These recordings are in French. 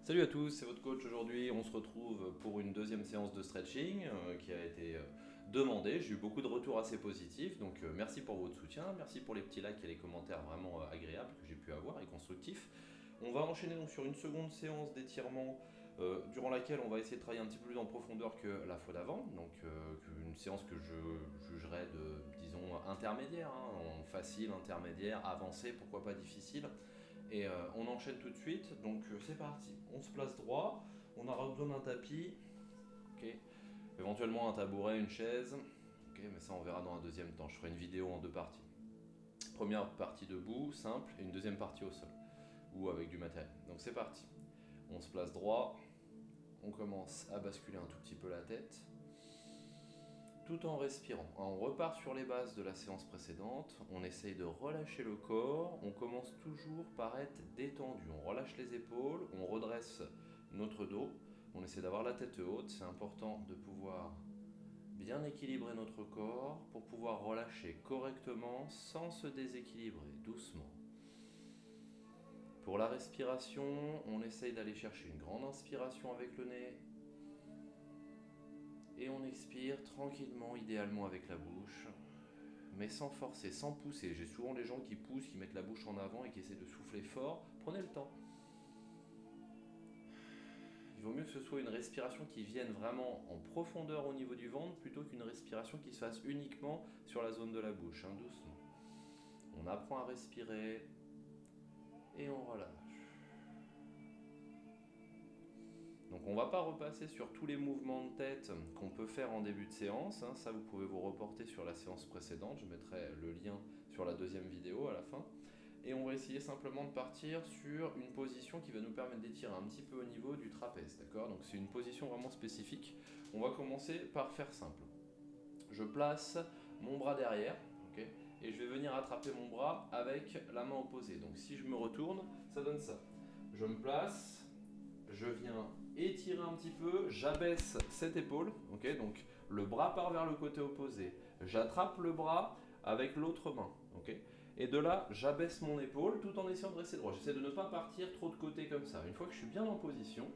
Salut à tous, c'est votre coach aujourd'hui. On se retrouve pour une deuxième séance de stretching qui a été demandée. J'ai eu beaucoup de retours assez positifs, donc merci pour votre soutien, merci pour les petits likes et les commentaires vraiment agréables que j'ai pu avoir et constructifs. On va enchaîner donc sur une seconde séance d'étirement durant laquelle on va essayer de travailler un petit peu plus en profondeur que la fois d'avant. Donc une séance que je jugerais de, disons, intermédiaire, en facile, intermédiaire, avancé, pourquoi pas difficile. Et on enchaîne tout de suite, donc c'est parti. On se place droit, on aura besoin d'un tapis, ok. Éventuellement un tabouret, une chaise, ok, mais ça on verra dans un deuxième temps. Je ferai une vidéo en deux parties. Première partie debout, simple, et une deuxième partie au sol, ou avec du matériel. Donc c'est parti. On se place droit, on commence à basculer un tout petit peu la tête, tout en respirant. On repart sur les bases de la séance précédente, on essaye de relâcher le corps, on commence toujours par être détendu. On relâche les épaules, on redresse notre dos, on essaie d'avoir la tête haute, c'est important de pouvoir bien équilibrer notre corps pour pouvoir relâcher correctement sans se déséquilibrer, doucement. Pour la respiration, on essaye d'aller chercher une grande inspiration avec le nez, et on expire tranquillement, idéalement avec la bouche, mais sans forcer, sans pousser. J'ai souvent les gens qui poussent, qui mettent la bouche en avant et qui essaient de souffler fort. Prenez le temps. Il vaut mieux que ce soit une respiration qui vienne vraiment en profondeur au niveau du ventre plutôt qu'une respiration qui se fasse uniquement sur la zone de la bouche, doucement. On apprend à respirer et on relâche. Donc on ne va pas repasser sur tous les mouvements de tête qu'on peut faire en début de séance. Ça, vous pouvez vous reporter sur la séance précédente. Je mettrai le lien sur la deuxième vidéo à la fin. Et on va essayer simplement de partir sur une position qui va nous permettre d'étirer un petit peu au niveau du trapèze, d'accord? Donc c'est une position vraiment spécifique. On va commencer par faire simple. Je place mon bras derrière, ok, et je vais venir attraper mon bras avec la main opposée. Donc si je me retourne, ça donne ça. Je me place, je viens étirer un petit peu, j'abaisse cette épaule, ok, donc le bras part vers le côté opposé. J'attrape le bras avec l'autre main, ok. Et de là, j'abaisse mon épaule tout en essayant de rester droit. J'essaie de ne pas partir trop de côté comme ça. Une fois que je suis bien en position,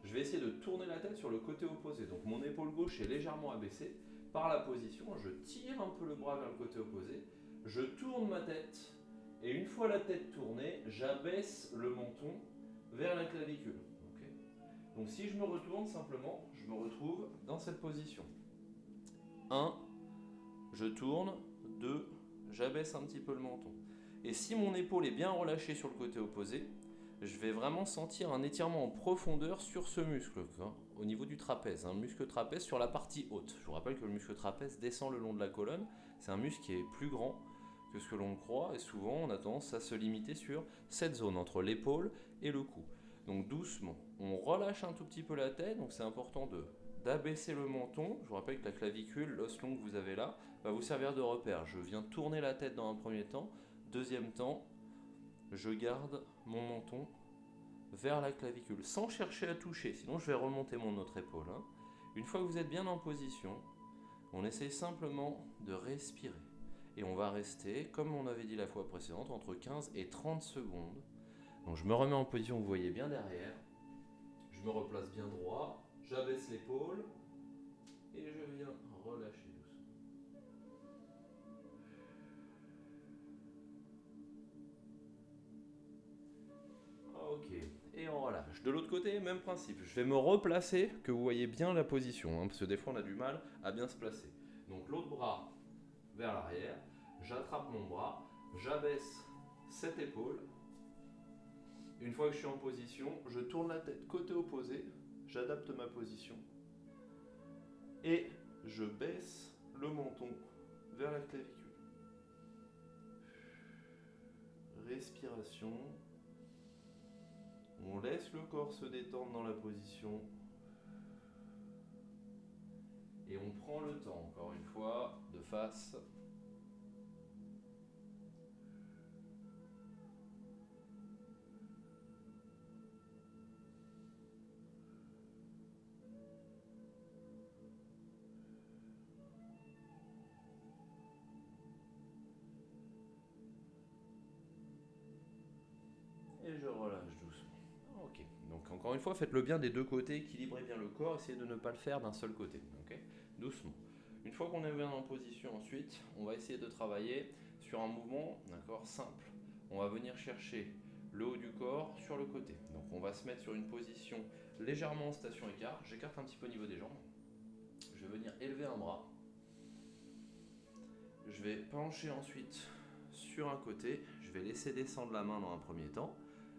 je vais essayer de tourner la tête sur le côté opposé. Donc mon épaule gauche est légèrement abaissée. Par la position, je tire un peu le bras vers le côté opposé, je tourne ma tête, et une fois la tête tournée, j'abaisse le menton vers la clavicule. Okay. Donc si je me retourne simplement, je me retrouve dans cette position. 1, je tourne, 2, j'abaisse un petit peu le menton. Et si mon épaule est bien relâchée sur le côté opposé, je vais vraiment sentir un étirement en profondeur sur ce muscle, au niveau du trapèze, un muscle trapèze sur la partie haute. Je vous rappelle que le muscle trapèze descend le long de la colonne, c'est un muscle qui est plus grand que ce que l'on croit, et souvent on a tendance à se limiter sur cette zone entre l'épaule et le cou. Donc doucement, on relâche un tout petit peu la tête, donc c'est important d'abaisser le menton. Je vous rappelle que la clavicule, l'os long que vous avez là, va vous servir de repère. Je viens tourner la tête dans un premier temps, deuxième temps, je garde mon menton vers la clavicule, sans chercher à toucher, sinon je vais remonter mon autre épaule. Une fois que vous êtes bien en position, on essaye simplement de respirer. Et on va rester, comme on avait dit la fois précédente, entre 15 et 30 secondes. Donc je me remets en position, vous voyez bien derrière. Je me replace bien droit, j'abaisse l'épaule et je viens relâcher doucement. Ok, et on relâche. De l'autre côté, même principe. Je vais me replacer, que vous voyez bien la position, parce que des fois on a du mal à bien se placer. Donc l'autre bras vers l'arrière, j'attrape mon bras, j'abaisse cette épaule. Une fois que je suis en position, je tourne la tête côté opposé, j'adapte ma position et je baisse le menton vers la clavicule. Respiration. On laisse le corps se détendre dans la position. Et on prend le temps, encore une fois, de face. Et je relâche doucement. Ok, donc encore Encore une fois, faites-le bien des deux côtés, équilibrez bien le corps, essayez de ne pas le faire d'un seul côté. Okay, doucement. Une fois qu'on est bien en position ensuite, on va essayer de travailler sur un mouvement, d'accord, simple. On va venir chercher le haut du corps sur le côté. Donc on va se mettre sur une position légèrement en station écart. J'écarte un petit peu au niveau des jambes. Je vais venir élever un bras. Je vais pencher ensuite sur un côté. Je vais laisser descendre la main dans un premier temps.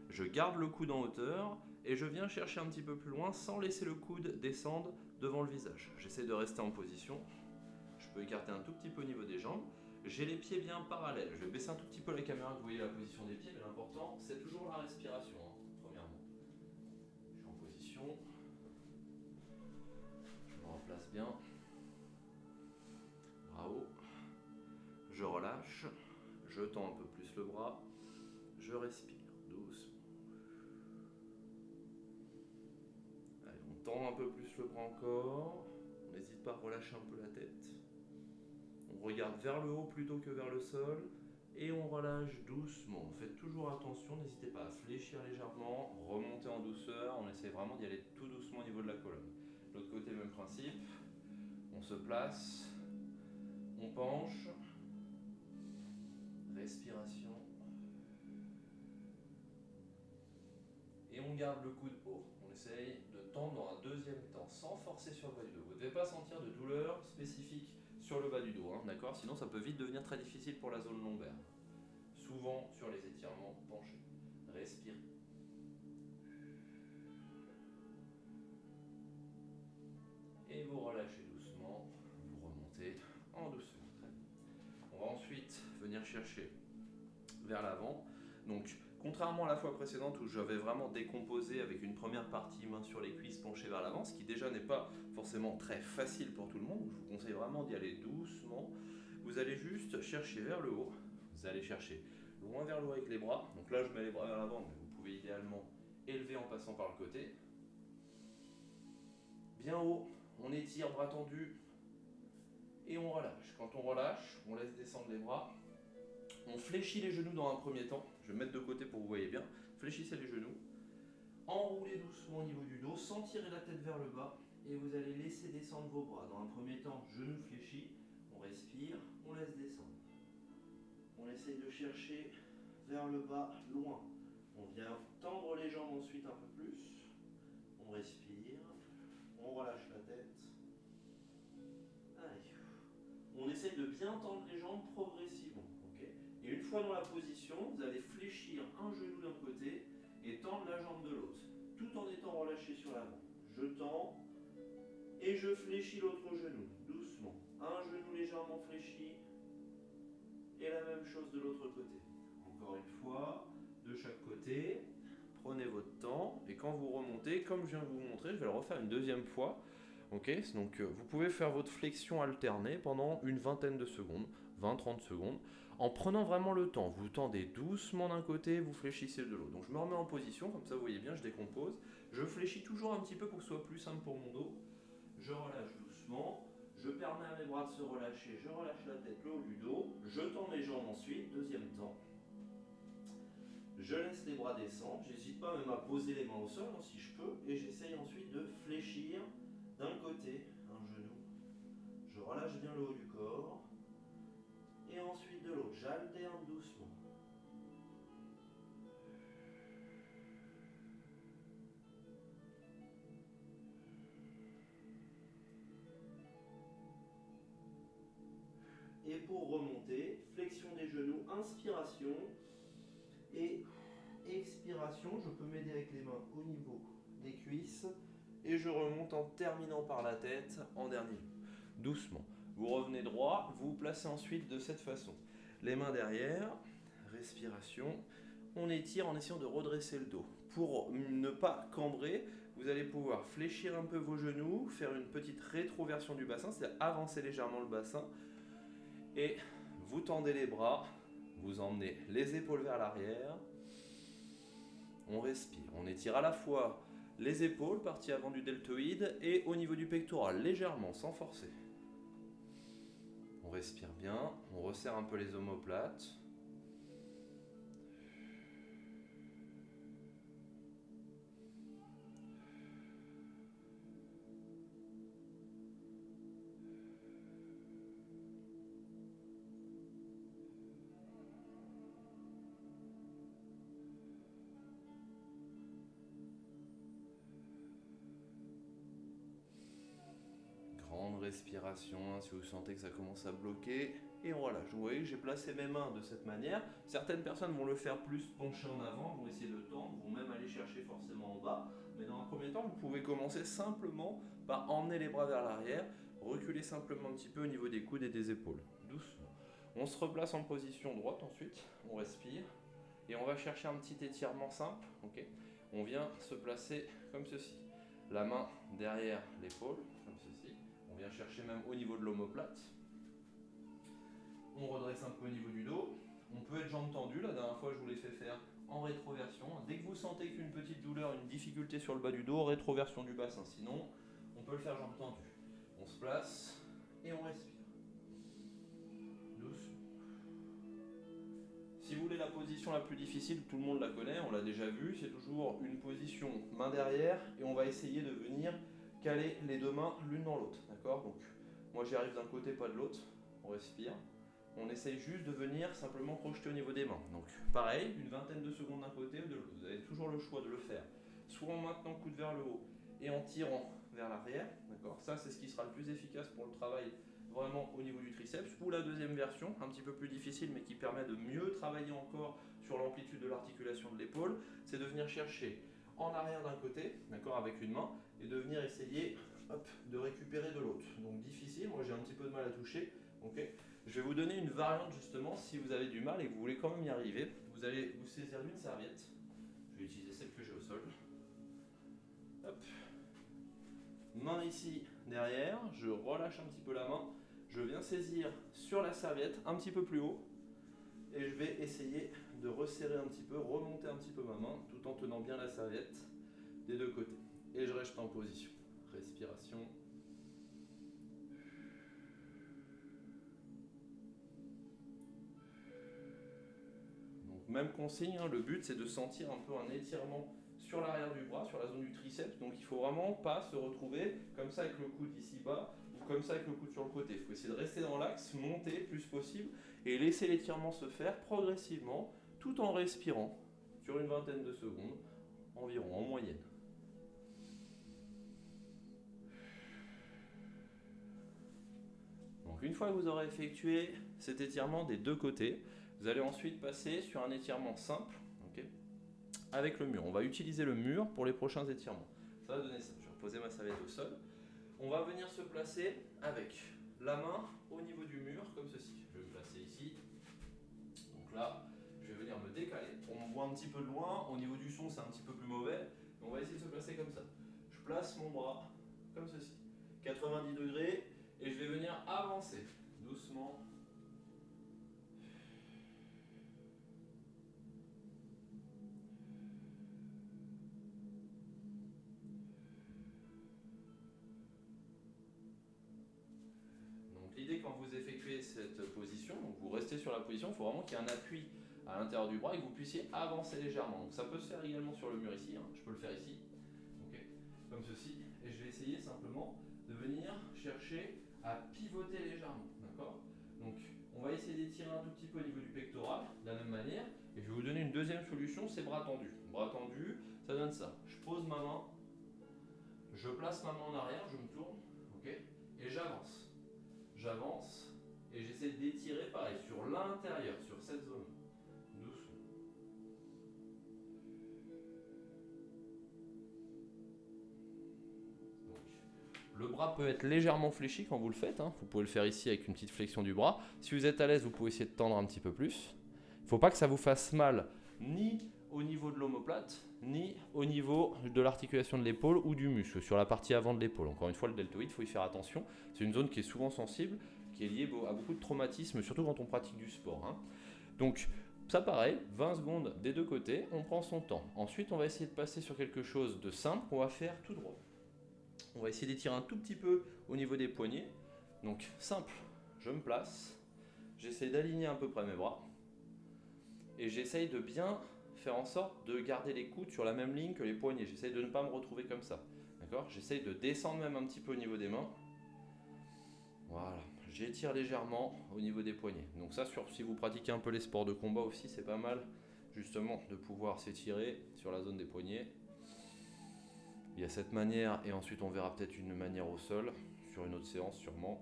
Je garde le coude en hauteur et je viens chercher un petit peu plus loin sans laisser le coude descendre devant le visage. J'essaie de rester en position. Je peux écarter un tout petit peu au niveau des jambes. J'ai les pieds bien parallèles. Je vais baisser un tout petit peu la caméra, que vous voyez la position des pieds, mais l'important c'est toujours la respiration, premièrement. Je suis en position. Je me remplace bien. Bras haut. Je relâche. Je tends un peu plus le bras. Je respire doucement. Allez, on tend un peu plus le bras encore. On n'hésite pas à relâcher un peu la tête. On regarde vers le haut plutôt que vers le sol. Et on relâche doucement. Faites toujours attention, n'hésitez pas à fléchir légèrement, remonter en douceur. On essaie vraiment d'y aller tout doucement au niveau de la colonne. De l'autre côté, même principe. On se place. On penche. Respiration. Et on garde le coude haut. On essaye de tendre dans un deuxième temps, sans forcer sur le bas du dos. Vous ne devez pas sentir de douleur spécifique sur le bas du dos, d'accord? Sinon ça peut vite devenir très difficile pour la zone lombaire. Souvent sur les étirements penchés. Respire. Et vous relâchez doucement, vous remontez en douceur. On va ensuite venir chercher vers l'avant. Donc contrairement à la fois précédente où j'avais vraiment décomposé avec une première partie main sur les cuisses penchées vers l'avant, ce qui déjà n'est pas forcément très facile pour tout le monde, je vous conseille vraiment d'y aller doucement. Vous allez juste chercher vers le haut, vous allez chercher loin vers le haut avec les bras. Donc là je mets les bras vers l'avant, mais vous pouvez idéalement élever en passant par le côté. Bien haut, on étire, bras tendus, et on relâche. Quand on relâche, on laisse descendre les bras. On fléchit les genoux dans un premier temps. Je vais mettre de côté pour que vous voyez bien. Fléchissez les genoux. Enroulez doucement au niveau du dos, sans tirer la tête vers le bas. Et vous allez laisser descendre vos bras. Dans un premier temps, genoux fléchis. On respire, on laisse descendre. On essaye de chercher vers le bas, loin. On vient tendre les jambes ensuite un peu plus. On respire. On relâche la tête. Allez. On essaye de bien tendre les jambes progressivement. Et une fois dans la position, vous allez fléchir un genou d'un côté et tendre la jambe de l'autre, tout en étant relâché sur l'avant. Je tends et je fléchis l'autre genou, doucement. Un genou légèrement fléchi et la même chose de l'autre côté. Encore une fois, de chaque côté, prenez votre temps et quand vous remontez, comme je viens de vous montrer, je vais le refaire une deuxième fois. Okay, donc vous pouvez faire votre flexion alternée pendant une vingtaine de secondes, 20-30 secondes, en prenant vraiment le temps. Vous tendez doucement d'un côté, vous fléchissez de l'autre. Donc je me remets en position, comme ça vous voyez bien, je décompose. Je fléchis toujours un petit peu pour que ce soit plus simple pour mon dos. Je relâche doucement, je permets à mes bras de se relâcher, je relâche la tête, le haut du dos, je tends mes jambes ensuite, deuxième temps. Je laisse les bras descendre, j'hésite pas même à poser les mains au sol si je peux, et j'essaye ensuite de fléchir d'un côté, un genou, je relâche bien le haut du corps, et ensuite de l'autre, j'alterne doucement. Et pour remonter, flexion des genoux, inspiration, et expiration, je peux m'aider avec les mains au niveau des cuisses, et je remonte en terminant par la tête en dernier lieu. Doucement. Vous revenez droit, vous vous placez ensuite de cette façon. Les mains derrière, respiration. On étire en essayant de redresser le dos. Pour ne pas cambrer, vous allez pouvoir fléchir un peu vos genoux, faire une petite rétroversion du bassin, c'est-à-dire avancer légèrement le bassin. Et vous tendez les bras, vous emmenez les épaules vers l'arrière. On respire, on étire à la fois les épaules, partie avant du deltoïde, et au niveau du pectoral, légèrement, sans forcer. On respire bien, on resserre un peu les omoplates. respiration, hein, si vous sentez que ça commence à bloquer. Et on relâche. Vous voyez, j'ai placé mes mains de cette manière. Certaines personnes vont le faire plus pencher en avant, vont essayer de tendre, vont même aller chercher forcément en bas. Mais dans un premier temps, vous pouvez commencer simplement par emmener les bras vers l'arrière, reculer simplement un petit peu au niveau des coudes et des épaules. Doucement. On se replace en position droite ensuite, on respire. Et on va chercher un petit étirement simple. Okay, on vient se placer comme ceci. La main derrière l'épaule, comme ceci. On vient chercher même au niveau de l'omoplate. On redresse un peu au niveau du dos. On peut être jambes tendues. La dernière fois, je vous l'ai fait faire en rétroversion. Dès que vous sentez qu'une petite douleur, une difficulté sur le bas du dos, rétroversion du bassin. Sinon, on peut le faire jambes tendues. On se place et on respire. Doucement. Si vous voulez la position la plus difficile, tout le monde la connaît, on l'a déjà vu, c'est toujours une position main derrière et on va essayer de venir caler les deux mains l'une dans l'autre. D'accord? Donc, moi j'y arrive d'un côté, pas de l'autre. On respire. On essaye juste de venir simplement projeter au niveau des mains. Donc pareil, une vingtaine de secondes d'un côté ou de l'autre. Vous avez toujours le choix de le faire, soit en maintenant le coude vers le haut et en tirant vers l'arrière. D'accord ? Ça, c'est ce qui sera le plus efficace pour le travail vraiment au niveau du triceps. Ou la deuxième version, un petit peu plus difficile, mais qui permet de mieux travailler encore sur l'amplitude de l'articulation de l'épaule, c'est de venir chercher en arrière d'un côté, d'accord, avec une main, et de venir essayer de récupérer de l'autre. Donc difficile, moi j'ai un petit peu de mal à toucher. Okay, je vais vous donner une variante justement si vous avez du mal et que vous voulez quand même y arriver. Vous allez vous saisir d'une serviette. Je vais utiliser celle que j'ai au sol. Hop. Main ici derrière, je relâche un petit peu la main. Je viens saisir sur la serviette un petit peu plus haut. Et je vais essayer de resserrer un petit peu, remonter un petit peu ma main tout en tenant bien la serviette des deux côtés. Et je reste en position. Respiration. Même consigne, hein, le but c'est de sentir un peu un étirement sur l'arrière du bras, sur la zone du triceps. Donc il ne faut vraiment pas se retrouver comme ça avec le coude ici bas ou comme ça avec le coude sur le côté. Il faut essayer de rester dans l'axe, monter le plus possible et laisser l'étirement se faire progressivement tout en respirant sur une vingtaine de secondes environ en moyenne. Donc une fois que vous aurez effectué cet étirement des deux côtés, vous allez ensuite passer sur un étirement simple, okay, avec le mur. On va utiliser le mur pour les prochains étirements. Ça va donner ça. Je vais reposer ma serviette au sol. On va venir se placer avec la main au niveau du mur, comme ceci. Je vais me placer ici. Donc là, je vais venir me décaler. On me voit un petit peu de loin. Au niveau du son, c'est un petit peu plus mauvais. On va essayer de se placer comme ça. Je place mon bras comme ceci. 90 degrés. Et je vais venir avancer doucement. L'idée quand vous effectuez cette position, donc vous restez sur la position, il faut vraiment qu'il y ait un appui à l'intérieur du bras et que vous puissiez avancer légèrement. Donc ça peut se faire également sur le mur ici, hein. Je peux le faire ici, okay, comme ceci, et je vais essayer simplement de venir chercher à pivoter légèrement, d'accord ? Donc on va essayer d'étirer un tout petit peu au niveau du pectoral, de la même manière, et je vais vous donner une deuxième solution, c'est bras tendus. Bras tendus, ça donne ça. Je pose ma main, je place ma main en arrière, je me tourne, okay, et j'avance. J'avance et j'essaie d'étirer pareil sur l'intérieur, sur cette zone. Doucement. Donc, le bras peut être légèrement fléchi quand vous le faites. Hein. Vous pouvez le faire ici avec une petite flexion du bras. Si vous êtes à l'aise, vous pouvez essayer de tendre un petit peu plus. Il ne faut pas que ça vous fasse mal ni au niveau de l'omoplate, ni au niveau de l'articulation de l'épaule ou du muscle, sur la partie avant de l'épaule. Encore une fois, le deltoïde, il faut y faire attention. C'est une zone qui est souvent sensible, qui est liée à beaucoup de traumatismes, surtout quand on pratique du sport. Hein. Donc, ça pareil, 20 secondes des deux côtés, on prend son temps. Ensuite, on va essayer de passer sur quelque chose de simple qu'on va faire tout droit. On va essayer d'étirer un tout petit peu au niveau des poignets. Donc, simple, je me place, j'essaie d'aligner à peu près mes bras, et j'essaye de bien faire en sorte de garder les coudes sur la même ligne que les poignets. J'essaye de ne pas me retrouver comme ça. D'accord ? J'essaye de descendre même un petit peu au niveau des mains. Voilà. J'étire légèrement au niveau des poignets. Donc ça, si vous pratiquez un peu les sports de combat aussi, c'est pas mal justement de pouvoir s'étirer sur la zone des poignets. Il y a cette manière et ensuite on verra peut-être une manière au sol sur une autre séance sûrement.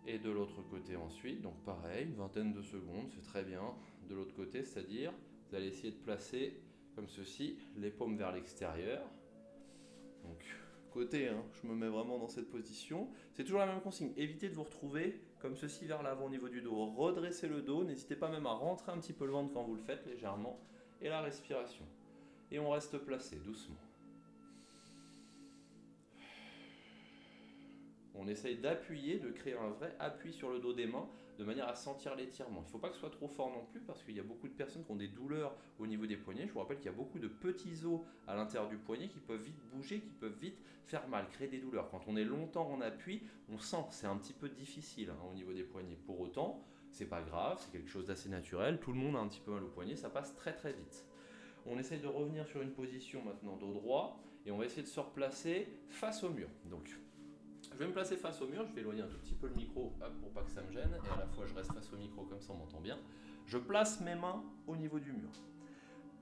Et de l'autre côté ensuite, donc pareil, une vingtaine de secondes, c'est très bien. De l'autre côté, c'est-à-dire, vous allez essayer de placer comme ceci, les paumes vers l'extérieur. Donc, côté, hein, je me mets vraiment dans cette position. C'est toujours la même consigne, évitez de vous retrouver comme ceci vers l'avant au niveau du dos. Redressez le dos, n'hésitez pas même à rentrer un petit peu le ventre quand vous le faites, légèrement. Et la respiration. Et on reste placé, doucement. On essaye d'appuyer, de créer un vrai appui sur le dos des mains, de manière à sentir l'étirement. Il ne faut pas que ce soit trop fort non plus, parce qu'il y a beaucoup de personnes qui ont des douleurs au niveau des poignets. Je vous rappelle qu'il y a beaucoup de petits os à l'intérieur du poignet qui peuvent vite bouger, qui peuvent vite faire mal, créer des douleurs. Quand on est longtemps en appui, on sent que c'est un petit peu difficile au niveau des poignets. Pour autant, c'est pas grave, c'est quelque chose d'assez naturel. Tout le monde a un petit peu mal au poignet, ça passe très très vite. On essaye de revenir sur une position maintenant dos droit, et on va essayer de se replacer face au mur. Donc, je vais me placer face au mur, je vais éloigner un tout petit peu le micro pour pas que ça me gêne, et à la fois je reste face au micro comme ça on m'entend bien. Je place mes mains au niveau du mur.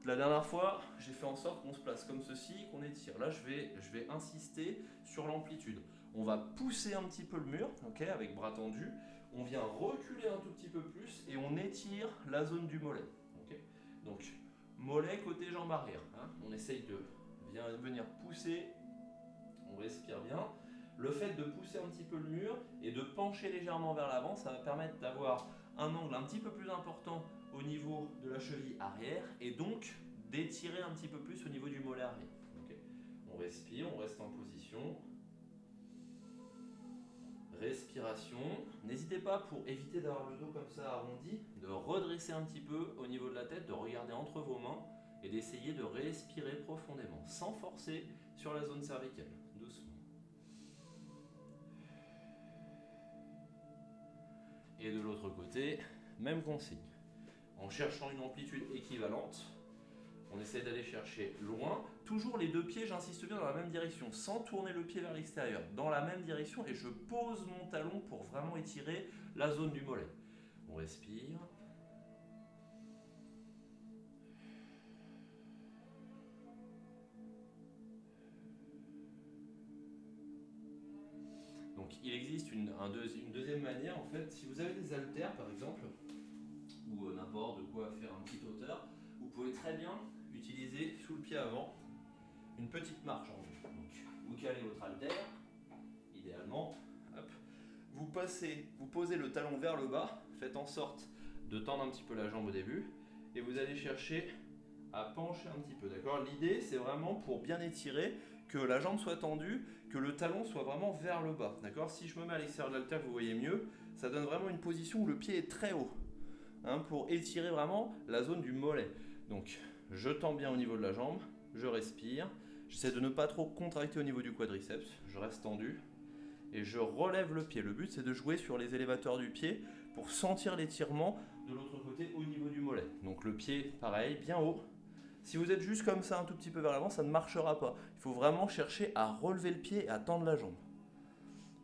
La dernière fois, j'ai fait en sorte qu'on se place comme ceci, qu'on étire. Là, je vais insister sur l'amplitude. On va pousser un petit peu le mur, okay, avec bras tendus. On vient reculer un tout petit peu plus et on étire la zone du mollet. Okay. Donc, mollet côté jambe arrière. Hein. On essaye de venir pousser. On respire bien. Le fait de pousser un petit peu le mur et de pencher légèrement vers l'avant, ça va permettre d'avoir un angle un petit peu plus important au niveau de la cheville arrière et donc d'étirer un petit peu plus au niveau du mollet arrière. Okay. On respire, on reste en position. Respiration. N'hésitez pas, pour éviter d'avoir le dos comme ça arrondi, de redresser un petit peu au niveau de la tête, de regarder entre vos mains et d'essayer de respirer profondément, sans forcer sur la zone cervicale, doucement. Et de l'autre côté, même consigne. En cherchant une amplitude équivalente, on essaie d'aller chercher loin. Toujours les deux pieds, j'insiste bien, dans la même direction, sans tourner le pied vers l'extérieur. Dans la même direction, et je pose mon talon pour vraiment étirer la zone du mollet. On respire. Donc il existe une deuxième manière, en fait, si vous avez des haltères par exemple, ou n'importe quoi faire en petite hauteur, vous pouvez très bien utiliser sous le pied avant une petite marche en vue. Donc vous calez votre haltère, idéalement, hop, vous posez le talon vers le bas, faites en sorte de tendre un petit peu la jambe au début, et vous allez chercher à pencher un petit peu, d'accord? L'idée c'est vraiment pour bien étirer, que la jambe soit tendue, que le talon soit vraiment vers le bas, d'accord? Si je me mets à l'extérieur de l'haltère, vous voyez mieux, ça donne vraiment une position où le pied est très haut, hein, pour étirer vraiment la zone du mollet. Donc je tends bien au niveau de la jambe, je respire, j'essaie de ne pas trop contracter au niveau du quadriceps, je reste tendu et je relève le pied. Le but c'est de jouer sur les élévateurs du pied pour sentir l'étirement de l'autre côté au niveau du mollet. Donc le pied pareil, bien haut. Si vous êtes juste comme ça un tout petit peu vers l'avant, ça ne marchera pas. Il faut vraiment chercher à relever le pied et à tendre la jambe.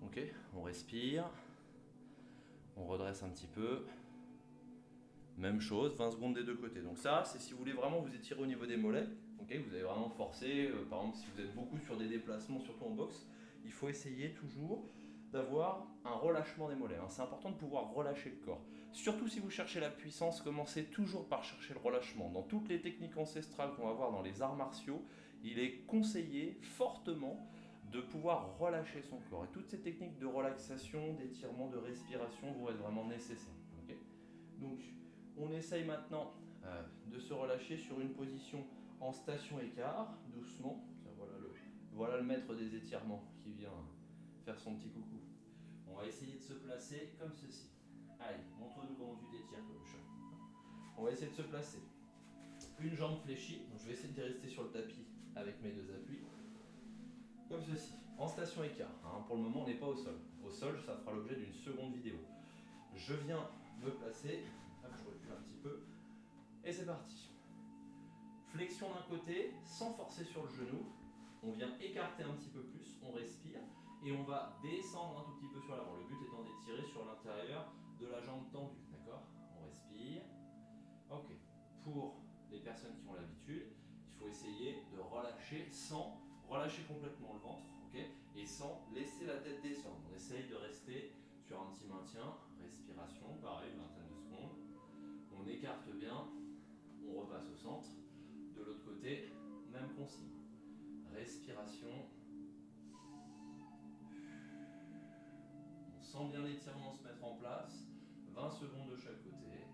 Ok, on respire, on redresse un petit peu. Même chose, 20 secondes des deux côtés. Donc ça, c'est si vous voulez vraiment vous étirer au niveau des mollets. Okay, vous avez vraiment forcé, par exemple si vous êtes beaucoup sur des déplacements, surtout en boxe, il faut essayer toujours d'avoir un relâchement des mollets. Hein. C'est important de pouvoir relâcher le corps. Surtout si vous cherchez la puissance, commencez toujours par chercher le relâchement. Dans toutes les techniques ancestrales qu'on va voir dans les arts martiaux, il est conseillé fortement de pouvoir relâcher son corps. Et toutes ces techniques de relaxation, d'étirement, de respiration vont être vraiment nécessaires. Okay. Donc, on essaye maintenant de se relâcher sur une position en station écart, doucement. Voilà le maître des étirements qui vient faire son petit coucou. On va essayer de se placer comme ceci. Allez, montre-nous comment tu t'étires comme chat. On va essayer de se placer. Une jambe fléchie, donc je vais essayer de rester sur le tapis avec mes deux appuis. Comme ceci, en station écart. Hein. Pour le moment, on n'est pas au sol. Au sol, ça fera l'objet d'une seconde vidéo. Je viens me placer. Hop, je recule un petit peu. Et c'est parti. Flexion d'un côté, sans forcer sur le genou. On vient écarter un petit peu plus, on respire. Et on va descendre un tout petit peu sur l'avant. Le but étant d'étirer sur l'intérieur de la jambe tendue. D'accord? On respire. Ok. Pour les personnes qui ont l'habitude, il faut essayer de relâcher sans relâcher complètement le ventre. Okay, et descend, laissez la tête descendre. On essaye de rester sur un petit maintien, respiration, pareil, une vingtaine de secondes. On écarte bien, on repasse au centre. De l'autre côté, même consigne. Respiration. On sent bien l'étirement se mettre en place. 20 secondes de chaque côté,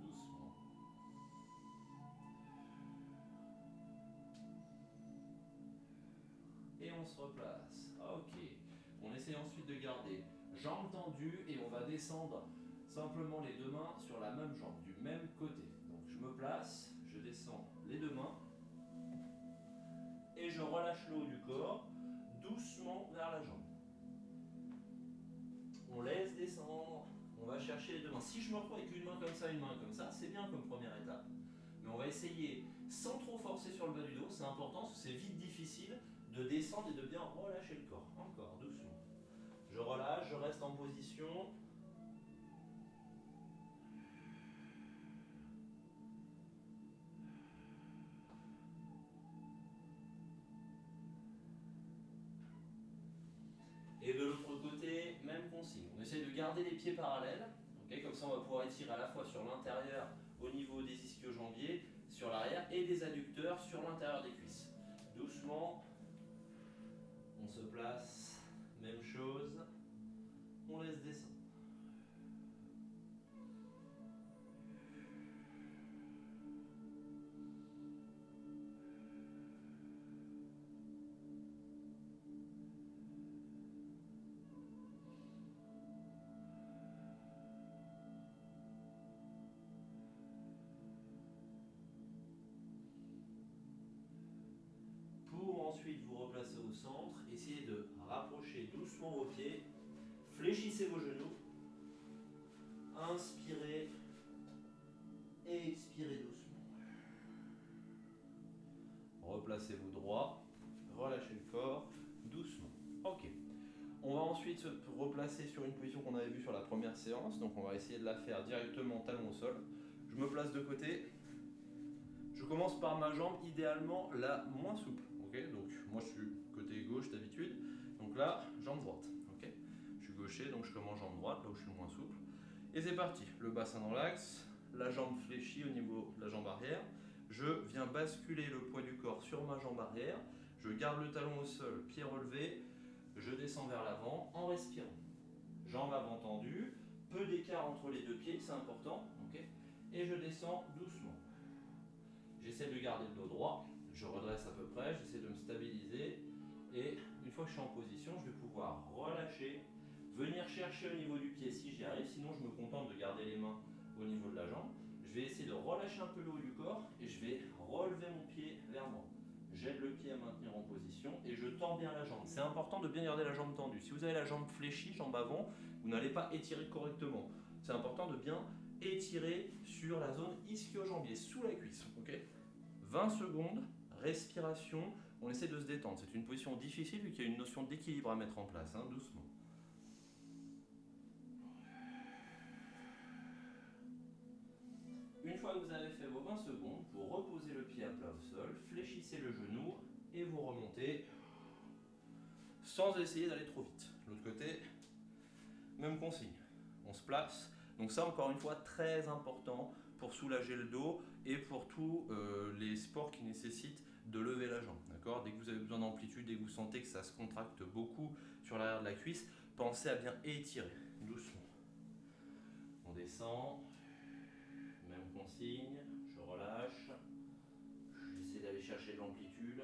doucement. Et on se replace. Ok. On essaie ensuite de garder jambes tendues et on va descendre simplement les deux mains sur la même jambe, du même côté. Donc je me place, je descends les deux mains et je relâche le haut du corps doucement vers la jambe. On laisse descendre, on va chercher les deux mains. Si je me retrouve avec une main comme ça, c'est bien comme première étape. Mais on va essayer sans trop forcer sur le bas du dos, c'est important, parce que c'est vite difficile de descendre et de bien relâcher le corps. Encore, doucement. Je relâche, je reste en position. Et de l'autre côté, même consigne. On essaie de garder les pieds parallèles. Okay, comme ça, on va pouvoir étirer à la fois sur l'intérieur au niveau des ischio-jambiers, sur l'arrière, et des adducteurs sur l'intérieur des cuisses. Doucement, on se place, même chose, on laisse descendre. Ensuite, vous replacez au centre, essayez de rapprocher doucement vos pieds, fléchissez vos genoux, inspirez et expirez doucement. Replacez-vous droit, relâchez le corps, doucement. Ok. On va ensuite se replacer sur une position qu'on avait vue sur la première séance, donc on va essayer de la faire directement talon au sol. Je me place de côté, je commence par ma jambe idéalement la moins souple. Okay, donc moi je suis côté gauche d'habitude, donc là jambe droite. Okay, je suis gaucher, donc je commence jambe droite, là où je suis le moins souple. Et c'est parti, le bassin dans l'axe, la jambe fléchie au niveau de la jambe arrière. Je viens basculer le poids du corps sur ma jambe arrière, je garde le talon au sol, pied relevé, je descends vers l'avant en respirant. Jambe avant tendue, peu d'écart entre les deux pieds, c'est important. Okay, et je descends doucement. J'essaie de garder le dos droit. Je redresse à peu près, j'essaie de me stabiliser et une fois que je suis en position, je vais pouvoir relâcher, venir chercher au niveau du pied si j'y arrive, sinon je me contente de garder les mains au niveau de la jambe. Je vais essayer de relâcher un peu le haut du corps et je vais relever mon pied vers moi. J'aide le pied à maintenir en position et je tends bien la jambe. C'est important de bien garder la jambe tendue. Si vous avez la jambe fléchie, jambe avant, vous n'allez pas étirer correctement. C'est important de bien étirer sur la zone ischio-jambier, sous la cuisse. Okay, 20 secondes. Respiration, on essaie de se détendre. C'est une position difficile vu qu'il y a une notion d'équilibre à mettre en place, hein, doucement. Une fois que vous avez fait vos 20 secondes, vous reposez le pied à plat au sol, fléchissez le genou et vous remontez sans essayer d'aller trop vite. L'autre côté, même consigne. On se place. Donc ça, encore une fois, très important pour soulager le dos et pour tous les sports qui nécessitent de lever la jambe, d'accord ? Dès que vous avez besoin d'amplitude, dès que vous sentez que ça se contracte beaucoup sur l'arrière de la cuisse, pensez à bien étirer, doucement. On descend, même consigne, je relâche, j'essaie d'aller chercher de l'amplitude.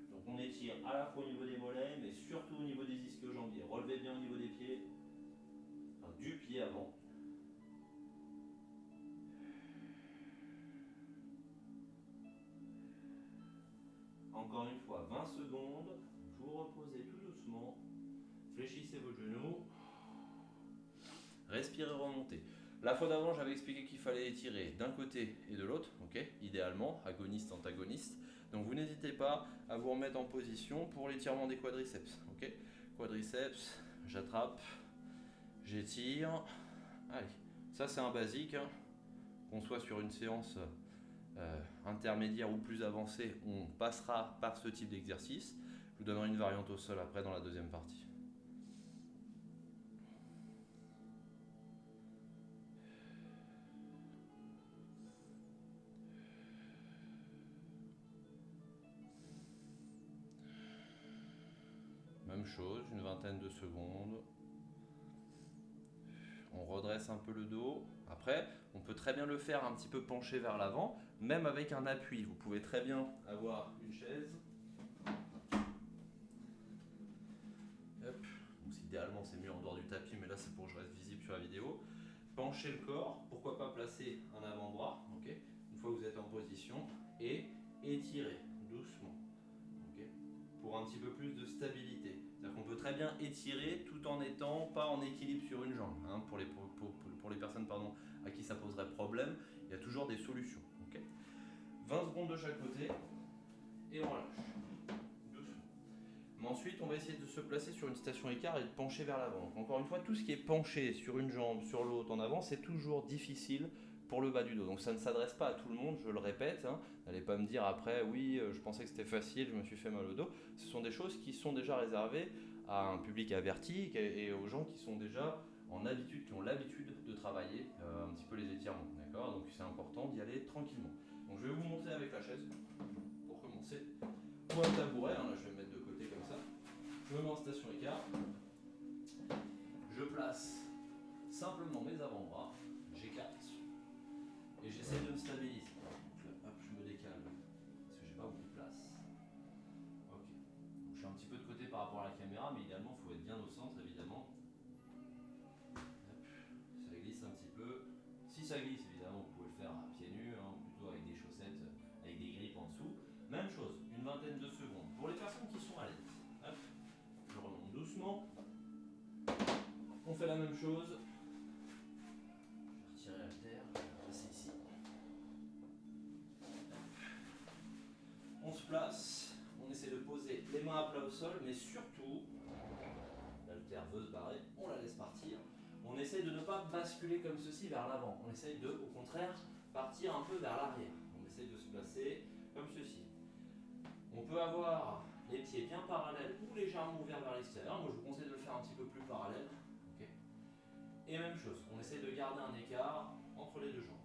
Donc on étire à la fois au niveau des mollets, mais surtout au niveau des ischio-jambiers. Relevez bien au niveau des pieds, enfin, du pied avant. Encore une fois, 20 secondes, vous reposez tout doucement, fléchissez vos genoux, respirez, remontez. La fois d'avant, j'avais expliqué qu'il fallait étirer d'un côté et de l'autre, okay, idéalement, agoniste, antagoniste. Donc vous n'hésitez pas à vous remettre en position pour l'étirement des quadriceps. Okay, quadriceps, j'attrape, j'étire. Allez, ça c'est un basique, hein, qu'on soit sur une séance intermédiaire ou plus avancé, on passera par ce type d'exercice. Je vous donnerai une variante au sol après dans la deuxième partie. Même chose, une vingtaine de secondes. On redresse un peu le dos. Après, on peut très bien le faire un petit peu penché vers l'avant, même avec un appui. Vous pouvez très bien avoir une chaise. Hop. Donc, idéalement, c'est mieux en dehors du tapis, mais là, c'est pour que je reste visible sur la vidéo. Pencher le corps, pourquoi pas placer un avant-bras, okay, une fois que vous êtes en position, et étirer doucement, okay, pour un petit peu plus de stabilité. C'est-à-dire qu'on peut très bien étirer tout en étant pas en équilibre sur une jambe. Hein, pour les personnes à qui ça poserait problème, il y a toujours des solutions. Okay. 20 secondes de chaque côté, et on relâche. Doucement. Mais ensuite, on va essayer de se placer sur une station écart et de pencher vers l'avant. Encore une fois, tout ce qui est penché sur une jambe, sur l'autre, en avant, c'est toujours difficile pour le bas du dos. Donc ça ne s'adresse pas à tout le monde, je le répète. Hein. N'allez pas me dire après, oui, je pensais que c'était facile, je me suis fait mal au dos. Ce sont des choses qui sont déjà réservées à un public averti et aux gens qui sont déjà en habitude, qui ont l'habitude de travailler un petit peu les étirements. D'accord ? Donc c'est important d'y aller tranquillement. Donc je vais vous montrer avec la chaise pour commencer. Ou un tabouret, hein, là je vais me mettre de côté comme ça. Je me mets en station écart. Je place simplement mes avant-bras, j'écarte et j'essaie de me stabiliser. Donc là, hop, je me décale parce que j'ai pas beaucoup de place. Ok. Donc, je suis un petit peu de côté par rapport à la caméra, mais idéalement, il faut être bien au centre, évidemment. Hop, ça glisse un petit peu. Si ça glisse, évidemment, vous pouvez le faire à pieds nus, hein, plutôt avec des chaussettes, avec des grippes en dessous. Même chose, une vingtaine de secondes. Pour les personnes qui sont à l'aise, hop, je remonte doucement. On fait la même chose. Je vais retirer la terre, je vais passer ici. On se place, on essaie de poser les mains à plat au sol, mais surtout, l'haltère veut se barrer, on la laisse partir. On essaie de ne pas basculer comme ceci vers l'avant. On essaie de, au contraire, partir un peu vers l'arrière. On essaie de se placer comme ceci. On peut avoir les pieds bien parallèles ou légèrement ouverts vers l'extérieur. Moi, je vous conseille de le faire un petit peu plus parallèle. Okay. Et même chose, on essaie de garder un écart entre les deux jambes.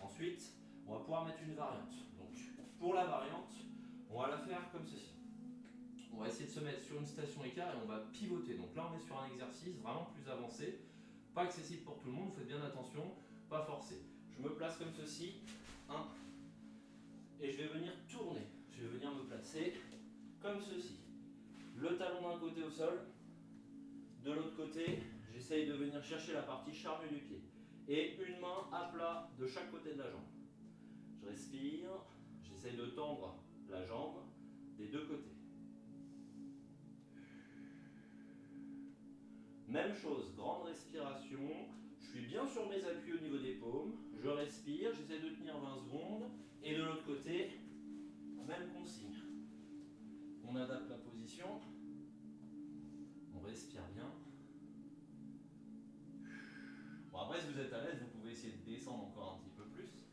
Ensuite, on va pouvoir mettre une variante. Donc, pour la variante, on va la faire comme ceci. On va essayer de se mettre sur une station écart et on va pivoter. Donc là, on est sur un exercice vraiment plus avancé. Pas accessible pour tout le monde, faites bien attention, pas forcé. Je me place comme ceci, 1, et je vais venir tourner. Je vais venir me placer comme ceci. Le talon d'un côté au sol, de l'autre côté, j'essaye de venir chercher la partie charnue du pied. Et une main à plat de chaque côté de la jambe. Je respire, j'essaye de tendre la jambe des deux côtés. Même chose, grande respiration, je suis bien sur mes appuis au niveau des paumes, je respire, j'essaie de tenir 20 secondes, et de l'autre côté, même consigne. On adapte la position, on respire bien. Bon après si vous êtes à l'aise, vous pouvez essayer de descendre encore un petit peu plus,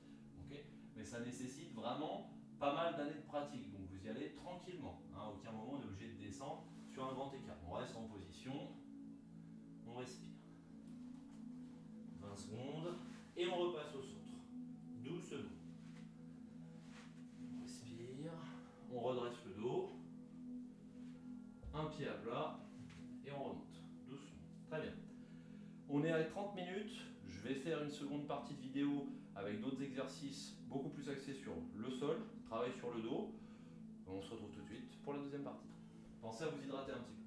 okay, mais ça nécessite vraiment pas mal d'années de pratique, donc vous y allez tranquillement. Hein, à aucun moment on est obligé de descendre sur un grand écart. On reste en position, on respire. 20 secondes, et on repasse au centre. Doucement. On respire, on redresse le dos, un pied à plat, et on remonte. Doucement. Très bien. On est à 30 minutes, je vais faire une seconde partie de vidéo avec d'autres exercices beaucoup plus axés sur le sol, travail sur le dos. On se retrouve tout de suite pour la deuxième partie. Pensez à vous hydrater un petit peu.